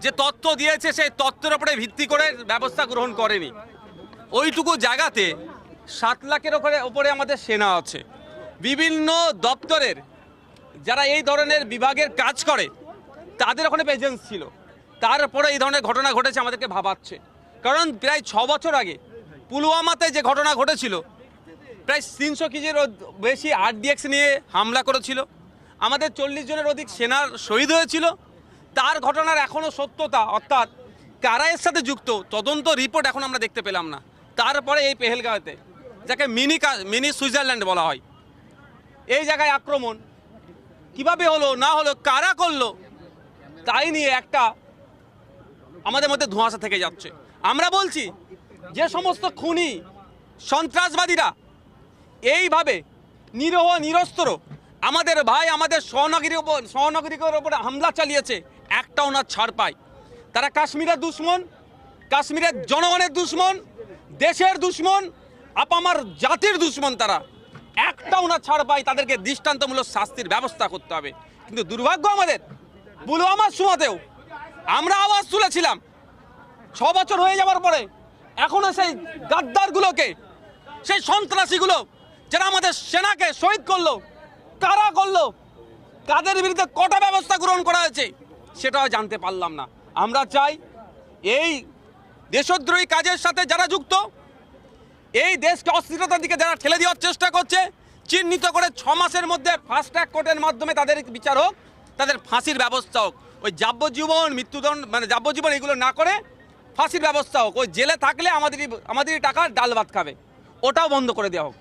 যে তত্ত্ব দিয়েছে সেই তত্ত্বের উপরে ভিত্তি করে ব্যবস্থা গ্রহণ করেনি। ওইটুকু জায়গাতে 7 লাখের ওপরে আমাদের সেনা আছে, বিভিন্ন দপ্তরের যারা এই ধরনের বিভাগের কাজ করে তাদের ওখানে প্রেজেন্স ছিল, তারপরে এই ধরনের ঘটনা ঘটেছে আমাদেরকে ভাবাচ্ছে। কারণ প্রায় 6 বছর আগে পুলওয়ামাতে যে ঘটনা ঘটেছিল, প্রায় 300 কেজির বেশি RDX নিয়ে হামলা করেছিল, আমাদের 40 জনের অধিক সেনার শহীদ হয়েছিল। তার ঘটনার এখনও সত্যতা অর্থাৎ কারা এর সাথে যুক্ত তদন্ত রিপোর্ট এখন আমরা দেখতে পেলাম না। তারপরে এই পেহেলগাঁওতে, যাকে মিনি সুইজারল্যান্ড বলা হয়, এই জায়গায় আক্রমণ কিভাবে হলো না হলো, কারা করলো, তাই নিয়ে একটা আমাদের মধ্যে ধোঁয়াশা থেকে যাচ্ছে। আমরা বলছি যে সমস্ত খুনি সন্ত্রাসবাদীরা এইভাবে নিরহ নিরস্ত্র আমাদের ভাই আমাদের সহনাগরিকের উপরে হামলা চালিয়েছে, একটাও না ছাড় পায়। তারা কাশ্মীরের দুশ্মন, কাশ্মীরের জনগণের দুশ্মন, দেশের দুশ্মন, আপামার জাতির দুশ্মন। তারা একটাও না ছাড় পায়, তাদেরকে দৃষ্টান্তমূলক শাস্তির ব্যবস্থা করতে হবে। কিন্তু দুর্ভাগ্য আমাদের, পুলওয়ামার সময়তেও আমরা আওয়াজ তুলেছিলাম। 6 বছর হয়ে যাওয়ার পরে এখনো সেই গাদ্দারগুলোকে, সেই সন্ত্রাসীগুলো যারা আমাদের সেনাকে শহীদ করলো, কারা করলো, কাদের বিরুদ্ধে কটা ব্যবস্থা গ্রহণ করা হয়েছে সেটাও জানতে পারলাম না। আমরা চাই এই দেশদ্রোহী কাজের সাথে যারা যুক্ত, এই দেশকে অস্থিরতার দিকে যারা ঠেলে দেওয়ার চেষ্টা করছে, চিহ্নিত করে 6 মাসের মধ্যে ফাস্ট ট্র্যাক কোর্টের মাধ্যমে তাদের বিচার হোক, তাদের ফাঁসির ব্যবস্থা হোক। ওই যাবজ্জীবন মৃত্যুদণ্ড মানে যাবজ্জীবন এগুলো না করে ফাঁসির ব্যবস্থা হোক। ওই জেলে থাকলে আমাদেরই টাকা ডাল ভাত খাবে, ওটাও বন্ধ করে দেওয়া হোক।